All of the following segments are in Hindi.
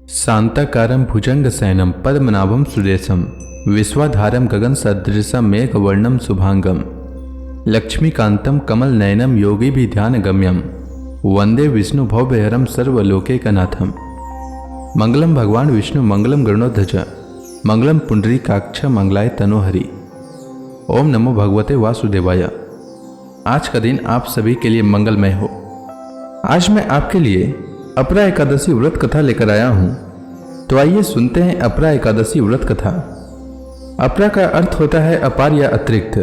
शांताकारं भुजंगशयनं पद्मनाभं सुरेशं विश्वाधारं गगनसदृशं मेघवर्णं शुभांगं लक्ष्मीकान्तं कमलनयनं योगिभिध्यानगम्यं वंदे विष्णु भवभयहरं सर्वलोकैकनाथं। मंगलम भगवान विष्णु मंगलम गरुड़ध्वज मंगलम पुंडरीकाक्ष मंगलाय तनोहरि। ओम नमो भगवते वासुदेवाय। आज का दिन आप सभी के लिए मंगलमय हो। आज मैं आपके लिए अपरा एकादशी व्रत कथा लेकर आया हूँ। तो आइए सुनते हैं अपरा एकादशी व्रत कथा। अपरा का अर्थ होता है अपार या अतिरिक्त।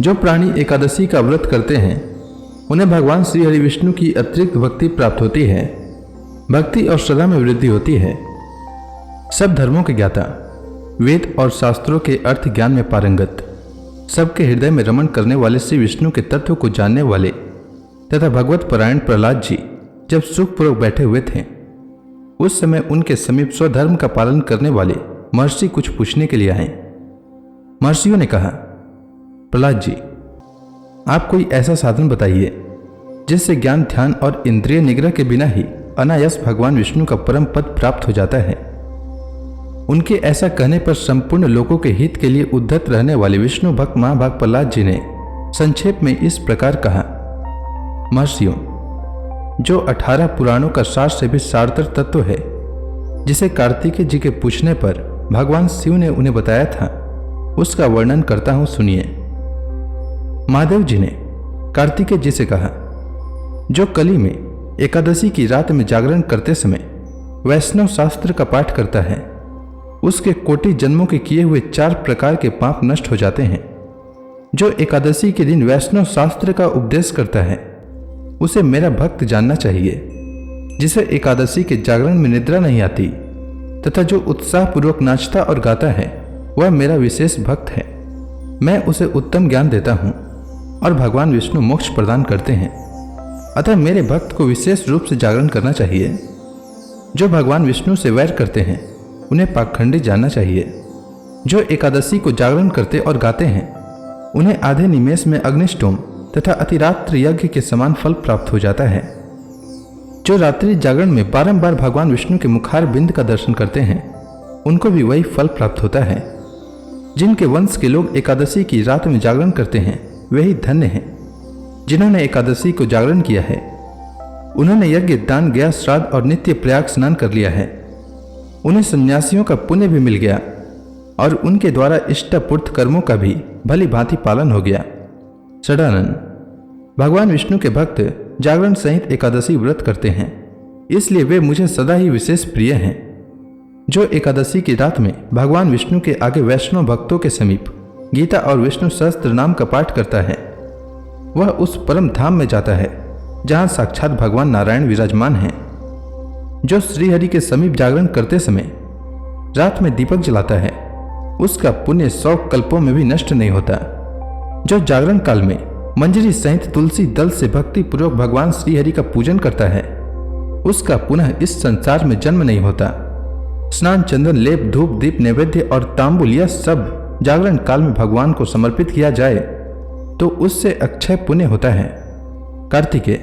जो प्राणी एकादशी का व्रत करते हैं उन्हें भगवान श्री हरि विष्णु की अतिरिक्त भक्ति प्राप्त होती है। भक्ति और श्रद्धा में वृद्धि होती है। सब धर्मों के ज्ञाता, वेद और शास्त्रों के अर्थ ज्ञान में पारंगत, सबके हृदय में रमण करने वाले श्री विष्णु के तत्व को जानने वाले तथा भगवत परायण प्रहलाद जी जब सुखपूर्वक बैठे हुए थे, उस समय उनके समीप स्वधर्म का पालन करने वाले महर्षि कुछ पूछने के लिए आए। महर्षियों ने कहा, प्रहलाद जी, आप कोई ऐसा साधन बताइए जिससे ज्ञान, ध्यान और इंद्रिय निग्रह के बिना ही अनायास भगवान विष्णु का परम पद प्राप्त हो जाता है। उनके ऐसा कहने पर संपूर्ण लोगों के हित के लिए उद्धत रहने वाले विष्णु भक्त महाभाग प्रहलाद जी ने संक्षेप में इस प्रकार कहा, महर्षियों, जो 18 पुराणों का सार से भी सारतर तत्व है, जिसे कार्तिकेय जी के पूछने पर भगवान शिव ने उन्हें बताया था, उसका वर्णन करता हूं, सुनिए। महादेव जी ने कार्तिकेय जी से कहा, जो कली में एकादशी की रात में जागरण करते समय वैष्णव शास्त्र का पाठ करता है, उसके कोटि जन्मों के किए हुए 4 प्रकार के पाप नष्ट हो जाते हैं। जो एकादशी के दिन वैष्णव शास्त्र का उपदेश करता है, उसे मेरा भक्त जानना चाहिए। जिसे एकादशी के जागरण में निद्रा नहीं आती तथा जो उत्साहपूर्वक नाचता और गाता है, वह मेरा विशेष भक्त है। मैं उसे उत्तम ज्ञान देता हूँ और भगवान विष्णु मोक्ष प्रदान करते हैं। अतः मेरे भक्त को विशेष रूप से जागरण करना चाहिए। जो भगवान विष्णु से वैर करते हैं, उन्हें पाखंडी जानना चाहिए। जो एकादशी को जागरण करते और गाते हैं, उन्हें आधे निमेष में अग्निष्टोम तथा अतिरात्र यज्ञ के समान फल प्राप्त हो जाता है। जो रात्रि जागरण में बारंबार भगवान विष्णु के मुखार बिंद का दर्शन करते हैं, उनको भी वही फल प्राप्त होता है। जिनके वंश के लोग एकादशी की रात में जागरण करते हैं, वे ही धन्य हैं। जिन्होंने एकादशी को जागरण किया है, उन्होंने यज्ञ, दान, गया, श्राद्ध और नित्य प्रयाग स्नान कर लिया है। उन्हें सन्यासियों का पुण्य भी मिल गया और उनके द्वारा इष्टपूर्त कर्मों का भी भली भांति पालन हो गया। षडानन, भगवान विष्णु के भक्त जागरण सहित एकादशी व्रत करते हैं, इसलिए वे मुझे सदा ही विशेष प्रिय हैं। जो एकादशी की रात में भगवान विष्णु के आगे वैष्णव भक्तों के समीप गीता और विष्णु सहस्त्र नाम का पाठ करता है, वह उस परम धाम में जाता है जहां साक्षात भगवान नारायण विराजमान हैं। जो श्रीहरि के समीप जागरण करते समय रात में दीपक जलाता है, उसका पुण्य 100 कल्पों में भी नष्ट नहीं होता। जो जागरण काल में मंजरी सहित तुलसी दल से भक्ति पूर्वक भगवान श्रीहरि का पूजन करता है, उसका पुनः इस संसार में जन्म नहीं होता। स्नान, चंदन, लेप, धूप, दीप, नैवेद्य और तांबुल, यह सब जागरण काल में भगवान को समर्पित किया जाए तो उससे अक्षय पुण्य होता है। कार्तिकेय,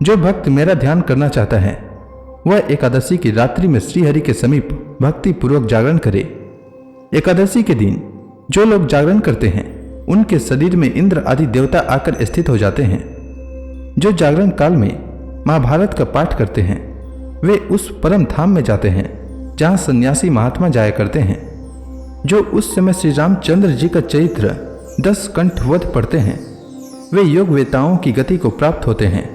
जो भक्त मेरा ध्यान करना चाहता है, वह एकादशी की रात्रि में श्रीहरि के समीप भक्ति पूर्वक जागरण करे। एकादशी के दिन जो लोग जागरण करते हैं, उनके शरीर में इंद्र आदि देवता आकर स्थित हो जाते हैं। जो जागरण काल में महाभारत का पाठ करते हैं, वे उस परम धाम में जाते हैं जहां सन्यासी महात्मा जाया करते हैं। जो उस समय श्री रामचंद्र जी का चरित्र 10 कंठवध पढ़ते हैं, वे योग वेताओं की गति को प्राप्त होते हैं।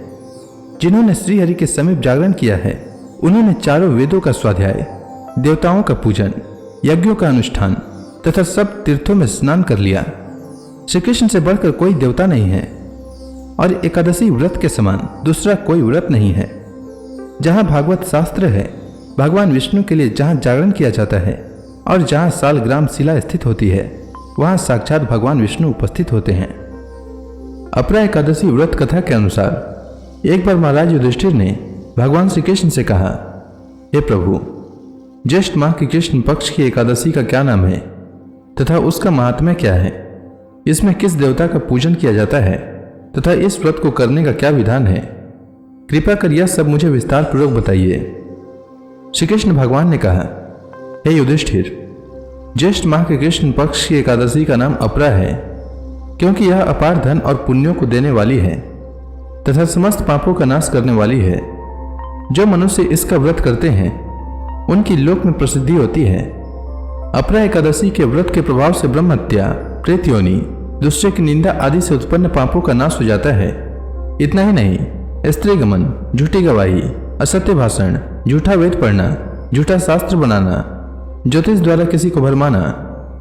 जिन्होंने श्रीहरि के समीप जागरण किया है, उन्होंने चारों वेदों का स्वाध्याय, देवताओं का पूजन, यज्ञों का अनुष्ठान तथा सब तीर्थों में स्नान कर लिया। श्री कृष्ण से बढ़कर कोई देवता नहीं है और एकादशी व्रत के समान दूसरा कोई व्रत नहीं है। जहां भागवत शास्त्र है, भगवान विष्णु के लिए जहां जागरण किया जाता है और जहां सालग्राम शिला स्थित होती है, वहां साक्षात भगवान विष्णु उपस्थित होते हैं। अपरा एकादशी व्रत कथा के अनुसार एक बार महाराज युधिष्ठिर ने भगवान श्री कृष्ण से कहा, हे प्रभु, ज्येष्ठ माह की कृष्ण पक्ष की एकादशी का क्या नाम है तथा उसका महात्म्य क्या है? इसमें किस देवता का पूजन किया जाता है तथा इस व्रत को करने का क्या विधान है? कृपा कर यह सब मुझे विस्तार पूर्वक बताइए। श्री कृष्ण भगवान ने कहा, हे युधिष्ठिर, ज्येष्ठ माह के कृष्ण पक्ष की एकादशी का नाम अपरा है, क्योंकि यह अपार धन और पुण्यों को देने वाली है तथा समस्त पापों का नाश करने वाली है। जो मनुष्य इसका व्रत करते हैं उनकी लोक में प्रसिद्धि होती है। अपरा एकादशी के व्रत के प्रभाव से ब्रह्म हत्या, प्रेत योनि, दूसरे की निंदा आदि से उत्पन्न पापों का नाश हो जाता है। इतना ही नहीं, स्त्री गमन, झूठी गवाही, असत्य भाषण, झूठा वेद पढ़ना, झूठा शास्त्र बनाना, ज्योतिष द्वारा किसी को भरमाना,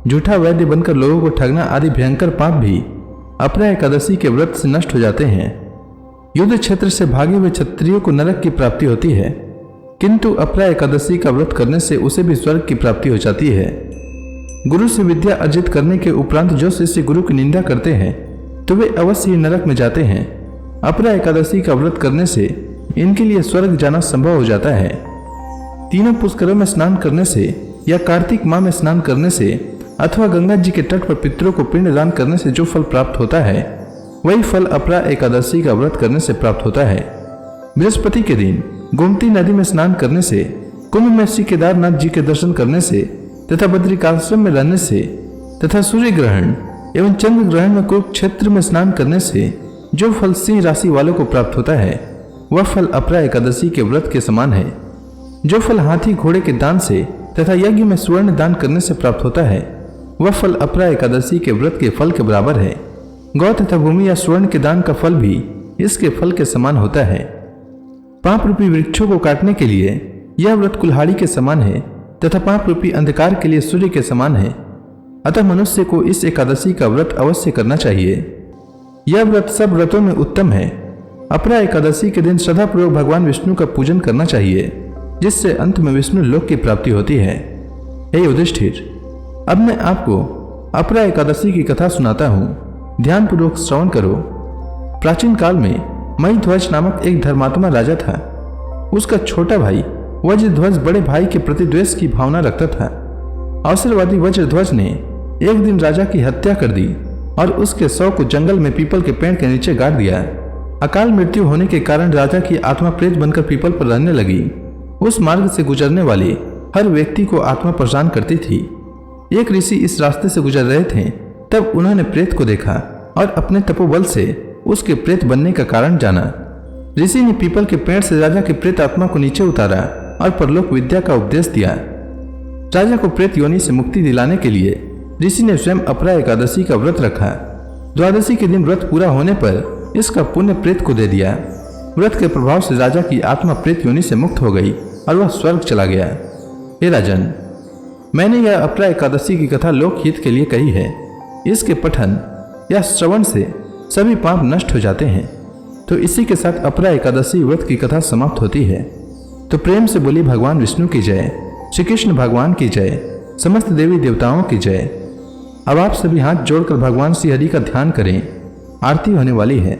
झूठा वैद्य बनकर लोगों को ठगना आदि भयंकर पाप भी अपरा एकादशी के व्रत से नष्ट हो जाते हैं। युद्ध क्षेत्र से भागे हुए क्षत्रियों को नरक की प्राप्ति होती है, किंतु अपरा एकादशी का व्रत करने से उसे भी स्वर्ग की प्राप्ति हो जाती है। गुरु से विद्या अर्जित करने के उपरांत जो शिष्य गुरु की निंदा करते हैं तो वे अवश्य ही नरक में जाते हैं। अपरा एकादशी का व्रत करने से इनके लिए स्वर्ग जाना संभव हो जाता है। तीनों पुष्करों में स्नान करने से या कार्तिक माह में स्नान करने से अथवा गंगा जी के तट पर पितरों को पिंड दान करने से जो फल प्राप्त होता है वही फल अपरा एकादशी का व्रत करने से प्राप्त होता है। बृहस्पति के दिन गोमती नदी में स्नान करने से, कुंभ में श्री केदारनाथ जी के दर्शन करने से तथा बद्रिकाश्रम में रहने से तथा सूर्य ग्रहण एवं चंद्र ग्रहण में कुरुक्षेत्र में स्नान करने से जो फल सिंह राशि वालों को प्राप्त होता है वह फल अपरा एकादशी के व्रत के समान है। जो फल हाथी घोड़े के दान से तथा यज्ञ में स्वर्ण दान करने से प्राप्त होता है वह फल अपरा एकादशी के व्रत के फल के बराबर है। गौ तथा भूमि या स्वर्ण के दान का फल भी इसके फल के समान होता है। पाप रूपी वृक्षों को काटने के लिए यह व्रत कुल्हाड़ी के समान है तथा पाप रूपी अंधकार के लिए सूर्य के समान है। अतः मनुष्य को इस एकादशी का व्रत अवश्य करना चाहिए। यह व्रत सब व्रतों में उत्तम है। अपरा एकादशी के दिन श्रद्धापूर्वक भगवान विष्णु का पूजन करना चाहिए, जिससे अंत में विष्णु लोक की प्राप्ति होती है। हे युधिष्ठिर, अब मैं आपको अपरा एकादशी की कथा सुनाता हूँ, ध्यान पूर्वक श्रवण करो। प्राचीन काल में महीध्वज नामक एक धर्मात्मा राजा था। उसका छोटा भाई वज्रध्वज बड़े भाई के प्रति द्वेष की भावना रखता था। अवसरवादी वज्रध्वज ने एक दिन राजा की हत्या कर दी और उसके शव को जंगल में पीपल के पेड़ के नीचे गाड़ दिया। अकाल मृत्यु होने के कारण राजा की आत्मा प्रेत बनकर पीपल पर रहने लगी। उस मार्ग से गुजरने वाले हर व्यक्ति को आत्मा परेशान करती थी। एक ऋषि इस रास्ते से गुजर रहे थे, तब उन्होंने प्रेत को देखा और अपने तपोबल से उसके प्रेत बनने का कारण जाना। ऋषि ने पीपल के पेड़ से राजा की प्रेत आत्मा को नीचे उतारा और परलोक विद्या का उपदेश दिया। राजा को प्रेत योनि से मुक्ति दिलाने के लिए ऋषि ने स्वयं अपरा एकादशी का व्रत रखा। द्वादशी के दिन व्रत पूरा होने पर इसका पुण्य प्रेत को दे दिया। व्रत के प्रभाव से राजा की आत्मा प्रेत योनि से मुक्त हो गई और वह स्वर्ग चला गया। हे राजन, मैंने यह अपरा एकादशी की कथा लोकहित के लिए कही है। इसके पठन या श्रवण से सभी पाप नष्ट हो जाते हैं। तो इसी के साथ अपरा एकादशी व्रत की कथा समाप्त होती है। तो प्रेम से बोली भगवान विष्णु की जय, श्री कृष्ण भगवान की जय, समस्त देवी देवताओं की जय। अब आप सभी हाथ जोड़कर भगवान श्री हरि का ध्यान करें। आरती होने वाली है।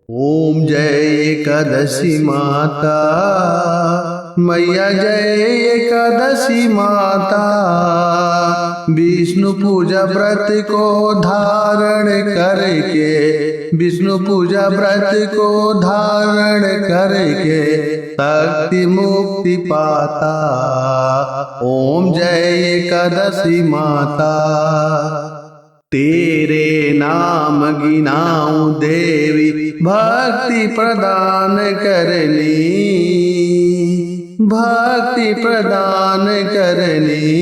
ओम जय एकादशी माता, मैया जय एकादशी माता। विष्णु पूजा व्रत को धारण करके, विष्णु पूजा व्रत को धारण करके शक्ति मुक्ति पाता। ओम जय एकादशी माता। तेरे नाम गिनाऊं देवी, भक्ति प्रदान करनी, भक्ति प्रदान करनी।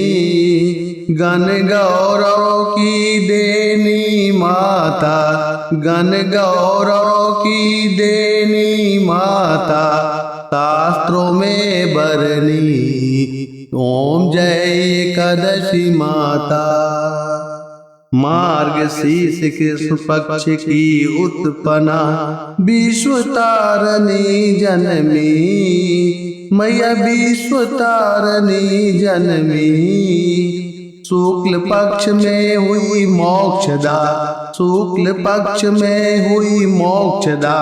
गण गौरव की देनी माता, गण गौरव की देनी माता। शास्त्रों में बरनी। ओम जय एकादशी माता। मार्गशीर्ष कृष्ण पक्ष की उत्पन्ना, विश्व तारणी जनमी। मैया विश्व तारणी जनमी। शुक्ल पक्ष में हुई मोक्षदा, शुक्ल पक्ष में हुई मोक्षदा।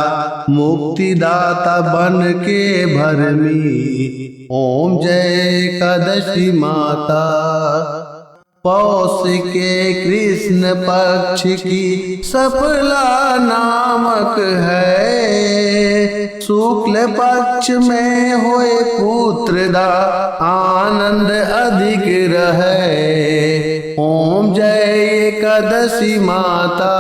मुक्तिदाता बन के भरमी। ओम जय एकादशी माता। पौष के कृष्ण पक्ष की सफला नामक है। शुक्ल पक्ष में होए पुत्रदा आनंद अधिक रहे। ओम जय एकादशी माता।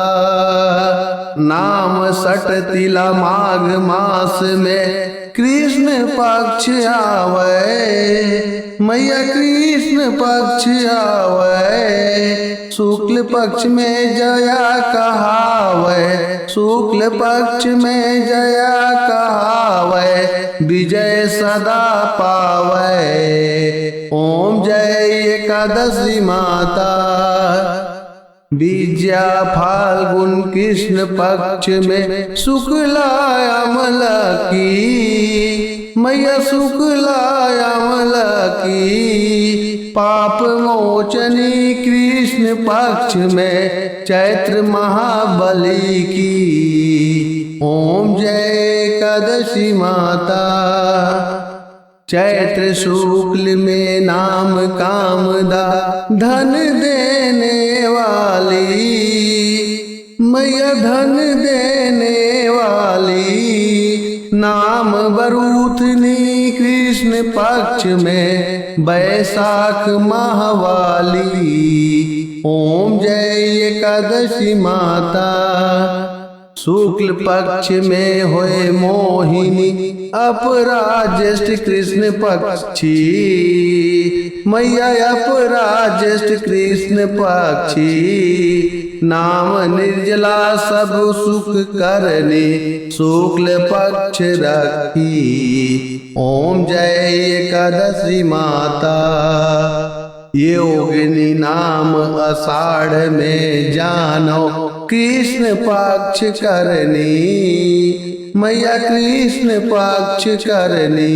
नाम सट तिला माघ मास में कृष्ण पक्ष आवे। मैया कृष्ण पक्ष आवे। शुक्ल पक्ष में जया कहावे। शुक्ल पक्ष में जया कहावे। विजय सदा पावे। ओम जय एकादशी माता। विद्या फाल्गुन कृष्ण पक्ष में शुक्ला अमला की। मैया शुक्ला अमला की। पाप मोचनी कृष्ण पक्ष में चैत्र महाबली की। ओम जय एकादशी माता। चैत्र शुक्ल में नाम कामदा धन देने वाली। मैया धन देने वाली। नाम बरूथनी कृष्ण पक्ष में बैसाख माहवाली। ओम जय एकादशी माता। शुक्ल पक्ष में होए मोहिनी अपराज्येष्ठ कृष्ण पक्षी। मैया अपराज्येष्ठ कृष्ण पक्षी। नाम निर्जला सब सुख करने शुक्ल पक्ष रखी। ओम जय एकादशी माता। योगिनी नाम आषाढ़ में जानो कृष्ण पक्ष करनी। मैया कृष्ण पक्ष करनी।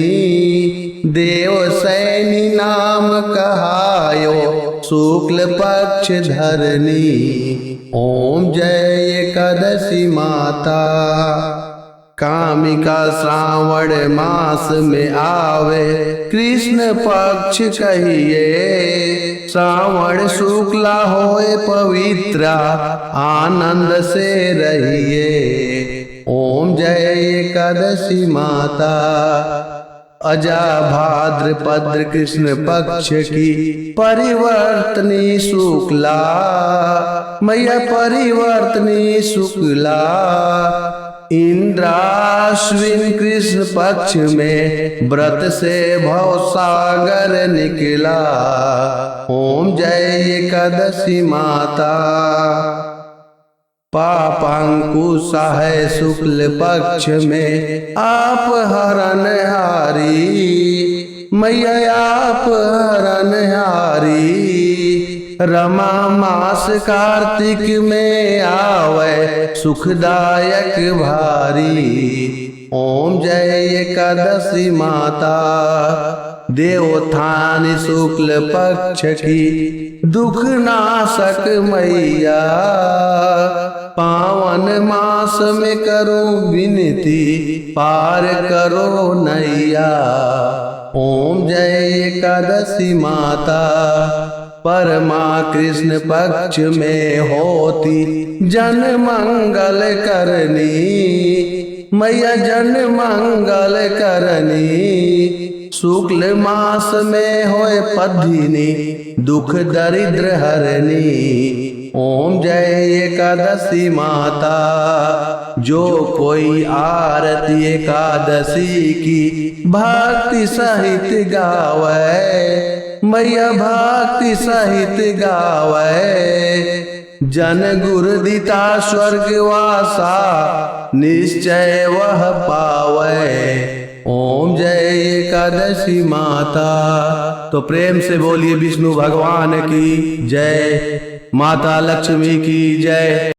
देव सैनी नाम कहायो शुक्ल पक्ष धरनी। ओम जय एकादशी माता। कामिका श्रावण मास में आवे कृष्ण पक्ष कहिए। श्रावण शुक्ला होए पवित्रा आनंद से रहिए। ओम जय एकादशी माता। अजा भाद्रपद कृष्ण पक्ष की परिवर्तनी शुक्ला। मैया परिवर्तनी शुक्ला। इंद्राश्विन कृष्ण पक्ष में व्रत से भवसागर निकला। ओम जय एकादशी माता। पापांकुशा है शुक्ल पक्ष में आप हरणहारी। मैया आप हरणहारी। रमा मास कार्तिक में आवे सुखदायक भारी। ओम जय एकादशी माता। देवोत्थान शुक्ल पक्ष की दुख नाशक मैया। पावन मास में करो विनती पार करो नैया। ओम जय एकादशी माता। परमा कृष्ण पक्ष में होती जन मंगल करनी। मैया जन मंगल करनी। शुक्ल मास में होए पद्धिनी दुख दरिद्र हरनी। ओम जय एकादशी माता। जो कोई आरती एकादशी की भक्ति सहित गावे। मैया भक्ति सहित गावे। जन गुरु दिता स्वर्गवासा निश्चय वह पावे। ओम जय एकादशी माता। तो प्रेम से बोलिए विष्णु भगवान की जय। माता लक्ष्मी की जय।